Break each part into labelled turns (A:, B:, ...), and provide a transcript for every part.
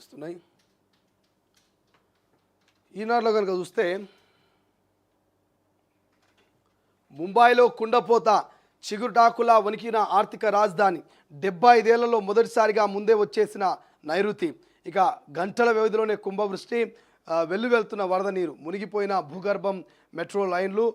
A: కనిపిస్తున్నాయి. ఈనాడులో కనుక చూస్తే ముంబైలో కుండపోత చిగురుటాకులా వణికిన ఆర్థిక రాజధాని 75 ఏళ్లలో మొదటిసారిగా ముందే వచ్చేసిన నైరుతి. ఇక గంటల వ్యవధిలోనే కుంభవృష్టి, వెల్లువెళ్తున్న వరద నీరు, మునిగిపోయిన భూగర్భం, మెట్రో లైన్లు,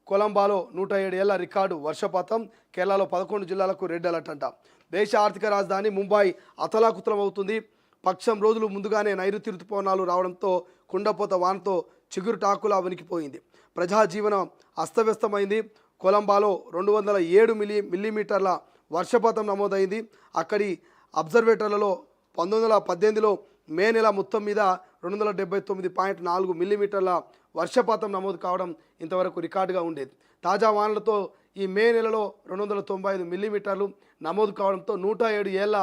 A: కొలంబాలో 107 ఏళ్ల రికార్డు వర్షపాతం, కేరళలో 11 జిల్లాలకు రెడ్ అలర్ట్ అంట. దేశ ఆర్థిక రాజధాని ముంబై అతలాకుతలం అవుతుంది. పక్షం రోజులు ముందుగానే నైరుతి ఋతుపవనాలు రావడంతో కుండపోత వానతో చిగురుటాకులా వణికిపోయింది. ప్రజాజీవనం అస్తవ్యస్తమైంది. కొలంబాలో 207 మిల్లీమీటర్ల వర్షపాతం నమోదైంది. అక్కడి అబ్జర్వేటర్లలో 1918లో మే నెల మొత్తం మీద 279.4 మిల్లీమీటర్ల వర్షపాతం నమోదు కావడం ఇంతవరకు రికార్డుగా ఉండేది. తాజా వానలతో ఈ మే నెలలో 295 మిల్లీమీటర్లు నమోదు కావడంతో 107 ఏళ్ల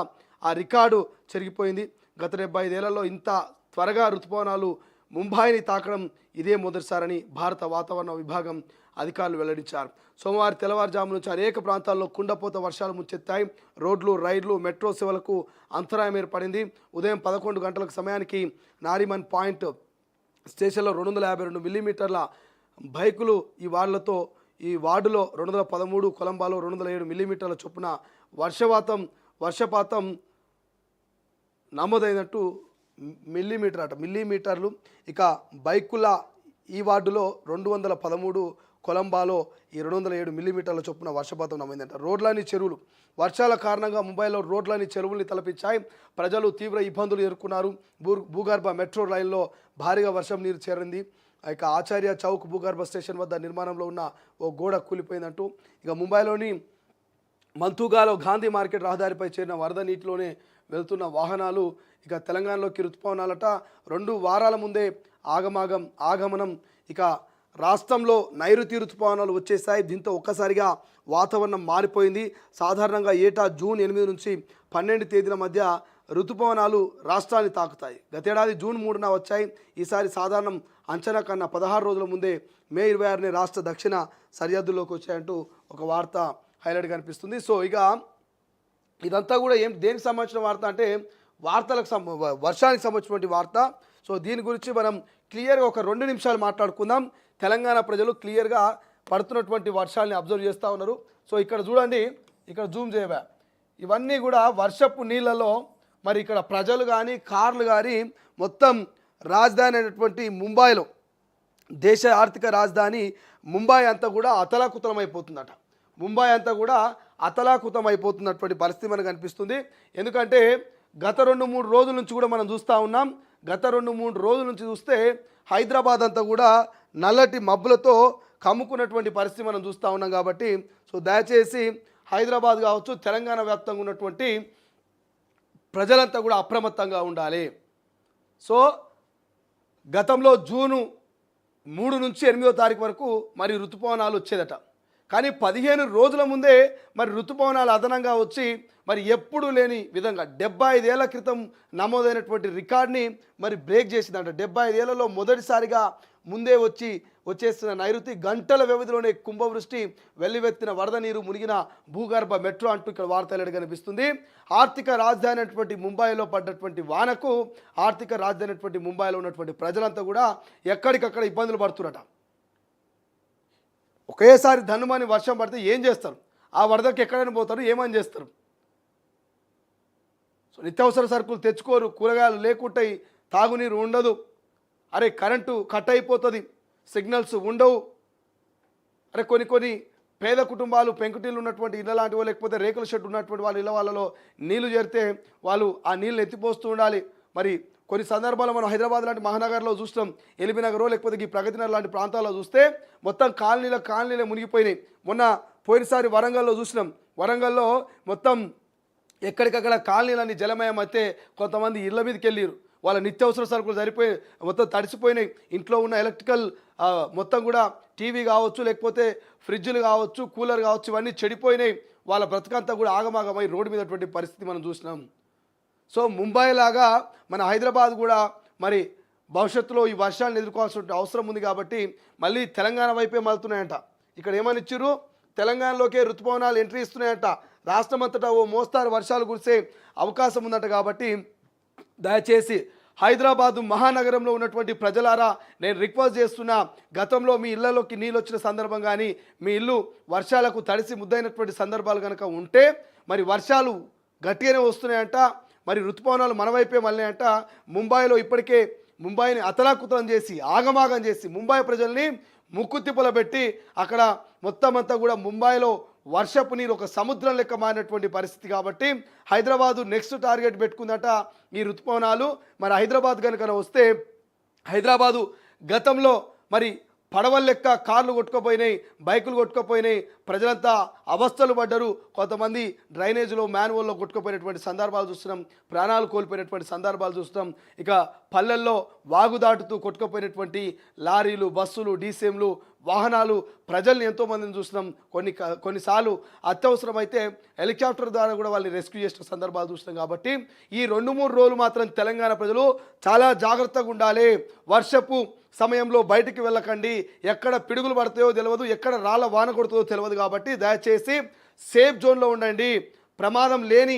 A: ఆ రికార్డు చెరిగిపోయింది. గత 75 ఏళ్లలో ఇంత త్వరగా ఋతుపవనాలు ముంబైని తాకడం ఇదే మొదటిసారని భారత వాతావరణ విభాగం అధికారులు వెల్లడించారు. సోమవారం తెల్లవారుజాము నుంచి అనేక ప్రాంతాల్లో కుండపోత వర్షాలు ముంచెత్తాయి. రోడ్లు, రైళ్లు, మెట్రో సేవలకు అంతరాయం ఏర్పడింది. ఉదయం 11 గంటల సమయానికి నారిమన్ పాయింట్ స్టేషన్లో 252 మిల్లీమీటర్ల బైకులు ఈ వార్డులో 213, కొలంబాలో 207 మిల్లీమీటర్ల చొప్పున వర్షపాతం నమోదైనట్టు మిల్లీమీటర్లు. ఇక బైకుల ఈ వార్డులో 213, కొలంబాలో ఈ 207 మిల్లీమీటర్ల చొప్పున వర్షపాతం నమోదైందంట. రోడ్లని చెరువులు వర్షాల కారణంగా ముంబైలో రోడ్లని చెరువుల్ని తలపించాయి. ప్రజలు తీవ్ర ఇబ్బందులు ఎదుర్కొన్నారు. భూగర్భ మెట్రో రైల్లో భారీగా వర్షం నీరు చేరింది. ఇక ఆచార్య చౌక్ భూగర్భ స్టేషన్ వద్ద నిర్మాణంలో ఉన్న ఓ గోడ కూలిపోయిందంటూ. ఇక ముంబైలోని మంతూగాలో గాంధీ మార్కెట్ రహదారిపై చేరిన వరద నీటిలోనే వెళ్తున్న వాహనాలు. ఇక తెలంగాణలోకి ఋతుపవనాలట 2 వారాల ముందే ఆగమనం. ఇక రాష్ట్రంలో నైరుతి ఋతుపవనాలు వచ్చేసాయి. దీంతో ఒక్కసారిగా వాతావరణం మారిపోయింది. సాధారణంగా ఏటా జూన్ 8 నుంచి 12 తేదీల మధ్య ఋతుపవనాలు రాష్ట్రాన్ని తాకుతాయి. గతేడాది జూన్ 3న వచ్చాయి. ఈసారి సాధారణం అంచనా కన్నా 16 రోజుల ముందే మే 26నే రాష్ట్ర దక్షిణ సరిహద్దుల్లోకి వచ్చాయంటూ ఒక వార్త హైలైట్ కనిపిస్తుంది. సో ఇక ఇదంతా కూడా దేనికి సంబంధించిన వార్త అంటే వర్షానికి సంబంధించినటువంటి వార్త. సో దీని గురించి మనం క్లియర్గా ఒక 2 నిమిషాలు మాట్లాడుకుందాం. తెలంగాణ ప్రజలు క్లియర్గా పడుతున్నటువంటి వర్షాలని అబ్జర్వ్ చేస్తూ ఉన్నారు. సో ఇక్కడ చూడండి, ఇక్కడ జూమ్ చేయవా, ఇవన్నీ కూడా వర్షపు నీళ్ళలో మరి ఇక్కడ ప్రజలు కానీ కార్లు కానీ మొత్తం రాజధాని అయినటువంటి ముంబైలో, దేశ ఆర్థిక రాజధాని ముంబై అంతా కూడా అతలాకుతలం అయిపోతుందట. ముంబై అంతా కూడా అతలాకుతం అయిపోతున్నటువంటి పరిస్థితి మనకు కనిపిస్తుంది. ఎందుకంటే గత 2-3 రోజుల నుంచి కూడా మనం చూస్తూ ఉన్నాం. గత 2-3 రోజుల నుంచి చూస్తే హైదరాబాద్ అంతా కూడా నల్లటి మబ్బులతో కమ్ముకున్నటువంటి పరిస్థితి మనం చూస్తూ ఉన్నాం. కాబట్టి సో దయచేసి హైదరాబాద్ కావచ్చు, తెలంగాణ వ్యాప్తంగా ఉన్నటువంటి ప్రజలంతా కూడా అప్రమత్తంగా ఉండాలి. సో గతంలో జూను 3 నుంచి 8వ తారీఖు వరకు మరి ఋతుపవనాలు వచ్చేదట. కానీ 15 రోజుల ముందే మరి ఋతుపవనాలు అదనంగా వచ్చి మరి ఎప్పుడు లేని విధంగా 75 ఏళ్ల క్రితం నమోదైనటువంటి రికార్డ్ని మరి బ్రేక్ చేసిందంట. 75 ఏళ్లలో మొదటిసారిగా ముందే వచ్చేస్తున్న నైరుతి, గంటల వ్యవధిలోనే కుంభవృష్టి, వెల్లువెత్తిన వరద నీరు, మునిగిన భూగర్భ మెట్రో అంటూ ఇక్కడ వార్తలు కనిపిస్తుంది. ఆర్థిక రాజధాని అయినటువంటి ముంబైలో పడ్డటువంటి వానకు ఆర్థిక రాజధాని అయినటువంటి ముంబైలో ఉన్నటువంటి ప్రజలంతా కూడా ఎక్కడికక్కడ ఇబ్బందులు పడుతున్నట. ఒకేసారి ధనుమని వర్షం పడితే ఏం చేస్తారు? ఆ వరదకి ఎక్కడైనా పోతారు, ఏమని చేస్తారు? సో నిత్యావసర సరుకులు తెచ్చుకోరు, కూరగాయలు లేకుంటాయి, తాగునీరు ఉండదు, అరే కరెంటు కట్ అయిపోతుంది, సిగ్నల్స్ ఉండవు. అరే కొన్ని పేద కుటుంబాలు, పెంకుటిల్లు ఉన్నటువంటి ఇళ్ళ లాంటివో లేకపోతే రేకుల షెడ్ ఉన్నటువంటి వాళ్ళలో నీళ్లు చేరితే వాళ్ళు ఆ నీళ్ళు ఎత్తిపోస్తూ ఉండాలి. మరి కొన్ని సందర్భాల్లో మనం హైదరాబాద్ లాంటి మహానగర్లో చూస్తాం, ఎల్బీ నగరో లేకపోతే ఈ ప్రగతి నగర్ లాంటి ప్రాంతాల్లో చూస్తే మొత్తం కాలనీలే మునిగిపోయినాయి. పోయినసారి వరంగల్లో చూసినాం. వరంగల్లో మొత్తం ఎక్కడికక్కడ కాలనీలన్నీ జలమయం అయితే కొంతమంది ఇళ్ళ మీదకి వెళ్ళారు. వాళ్ళ నిత్యావసర సరుకులు సరిపోయి మొత్తం తడిసిపోయినాయి. ఇంట్లో ఉన్న ఎలక్ట్రికల్ మొత్తం కూడా టీవీ కావచ్చు, లేకపోతే ఫ్రిడ్జ్లు కావచ్చు, కూలర్ కావచ్చు, ఇవన్నీ చెడిపోయినాయి. వాళ్ళ బ్రతకంతా కూడా ఆగమాగమై రోడ్డు మీదటువంటి పరిస్థితి మనం చూసినాం. సో ముంబై లాగా మన హైదరాబాద్ కూడా మరి భవిష్యత్తులో ఈ వర్షాలను ఎదుర్కోవాల్సిన అవసరం ఉంది. కాబట్టి మళ్ళీ తెలంగాణ వైపే మళ్తున్నాయంట. ఇక్కడ ఏమని ఇచ్చారు? తెలంగాణలోకే ఋతుపవనాలు ఎంట్రీ ఇస్తున్నాయంట. రాష్ట్రమంతటా ఓ మోస్తారు వర్షాలు కురిసే అవకాశం ఉందంట. కాబట్టి దయచేసి హైదరాబాదు మహానగరంలో ఉన్నటువంటి ప్రజలారా నేను రిక్వెస్ట్ చేస్తున్నా, గతంలో మీ ఇళ్లలోకి నీళ్ళు వచ్చిన సందర్భం కానీ మీ ఇల్లు వర్షాలకు తడిసి ముద్దైనటువంటి సందర్భాలు కనుక ఉంటే, మరి వర్షాలు గట్టిగానే వస్తున్నాయంట, మరి ఋతుపవనాలు మన వైపే మళ్ళీయంట. ముంబైలో ఇప్పటికే ముంబైని అతలాకుతలం చేసి ఆగమాగం చేసి ముంబై ప్రజల్ని ముక్కుతిప్పలు పెట్టి అక్కడ మొత్తం అంతా కూడా ముంబైలో వర్షపు నీరు ఒక సముద్రం లెక్క మారినటువంటి పరిస్థితి. కాబట్టి హైదరాబాదు నెక్స్ట్ టార్గెట్ పెట్టుకుందట ఈ ఋతుపవనాలు. మరి హైదరాబాద్ కనుక వస్తే హైదరాబాదు గతంలో మరి పడవల లెక్క కార్లు కొట్టుకుపోయినాయి, బైకులు కొట్టుకుపోయినాయి, ప్రజలంతా అవస్థలు పడ్డరు. కొంతమంది డ్రైనేజ్లో మ్యాన్హోల్లో కొట్టుకుపోయినటువంటి సందర్భాలు చూస్తున్నాం, ప్రాణాలు కోల్పోయినటువంటి సందర్భాలు చూస్తున్నాం. ఇక పల్లెల్లో వాగు దాటుతూ కొట్టుకుపోయినటువంటి లారీలు, బస్సులు, డీసీఎంలు, వాహనాలు, ప్రజల్ని ఎంతోమందిని చూస్తున్నాం. కొన్నిసార్లు అత్యవసరమైతే హెలికాప్టర్ ద్వారా కూడా వాళ్ళని రెస్క్యూ చేసిన సందర్భాలు చూస్తున్నాం. కాబట్టి ఈ 2-3 రోజులు మాత్రం తెలంగాణ ప్రజలు చాలా జాగ్రత్తగా ఉండాలి. వర్షపు సమయంలో బయటికి వెళ్ళకండి, ఎక్కడ పిడుగులు పడతాయో తెలియదు, ఎక్కడ రాళ్ళ వాన కొడుతుందో తెలియదు. కాబట్టి దయచేసి సేఫ్ జోన్లో ఉండండి, ప్రమాదం లేని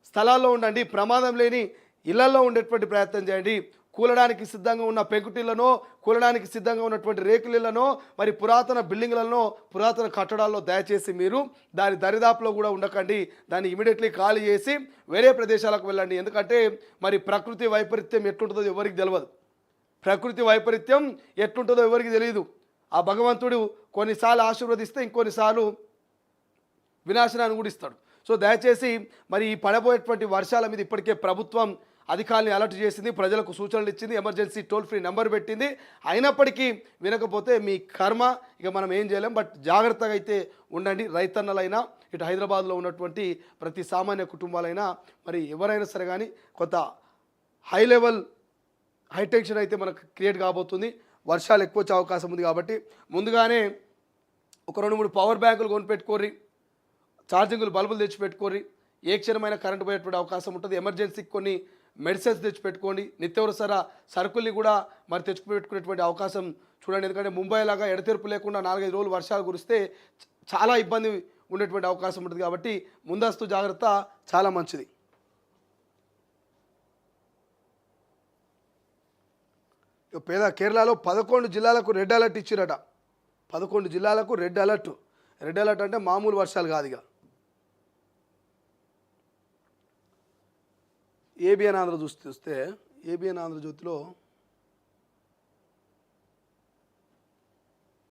A: స్థలాల్లో ఉండండి, ప్రమాదం లేని ఇళ్లలో ఉండేటువంటి ప్రయత్నం చేయండి. కూలడానికి సిద్ధంగా ఉన్న పెంకుటిళ్లనో, కూలడానికి సిద్ధంగా ఉన్నటువంటి రేకులిళ్లనో, మరి పురాతన బిల్డింగ్లలో, పురాతన కట్టడాల్లో దయచేసి మీరు దాని దరిదాపులో కూడా ఉండకండి. దాన్ని ఇమీడియట్లీ ఖాళీ చేసి వేరే ప్రదేశాలకు వెళ్ళండి. ఎందుకంటే మరి ప్రకృతి వైపరీత్యం ఎట్లుంటుందో ఎవరికి తెలియదు, ప్రకృతి వైపరీత్యం ఎట్లుంటుందో ఎవరికి తెలియదు. ఆ భగవంతుడు కొన్నిసార్లు ఆశీర్వదిస్తే ఇంకొన్నిసార్లు వినాశనాన్ని కూడా ఇస్తాడు. సో దయచేసి మరి ఈ పడబోయేటువంటి వర్షాల మీద ఇప్పటికే ప్రభుత్వం అధికారులను అలర్ట్ చేసింది, ప్రజలకు సూచనలు ఇచ్చింది, ఎమర్జెన్సీ టోల్ ఫ్రీ నెంబర్ పెట్టింది. అయినప్పటికీ వినకపోతే మీ కర్మ, ఇక మనం ఏం చేయలేం. బట్ జాగ్రత్తగా అయితే ఉండండి. రైతన్నలైనా, ఇటు హైదరాబాద్లో ఉన్నటువంటి ప్రతి సామాన్య కుటుంబాలైనా, మరి ఎవరైనా సరే కానీ కొంత హై లెవెల్ హై టెన్షన్ అయితే మనకు క్రియేట్ కాబోతుంది. వర్షాలు ఎక్కువ వచ్చే అవకాశం ఉంది. కాబట్టి ముందుగానే ఒక 2-3 పవర్ బ్యాంకులు కొనిపెట్టుకోర్రి, ఛార్జింగులు బల్బులు తెచ్చిపెట్టుకోర్రి. ఏ క్షణమైన కరెంటు పోయేటువంటి అవకాశం ఉంటుంది. ఎమర్జెన్సీకి కొన్ని మెడిసిన్స్ తెచ్చిపెట్టుకోండి. నిత్యావసర సరుకుల్ని కూడా మరి తెచ్చుకుపెట్టుకునేటువంటి అవకాశం చూడండి. ఎందుకంటే ముంబై లాగా ఎడతెరుపు లేకుండా 4-5 రోజులు వర్షాలు కురిస్తే చాలా ఇబ్బంది ఉండేటువంటి అవకాశం ఉంటుంది. కాబట్టి ముందస్తు జాగ్రత్త చాలా మంచిది. కేరళలో 11 జిల్లాలకు రెడ్ అలర్ట్ ఇచ్చిరట. 11 జిల్లాలకు రెడ్ అలర్ట్. రెడ్ అలర్ట్ అంటే మామూలు వర్షాలు కాదు. ఇక ఏబిఎన్ ఆంధ్రజ్యోతిలో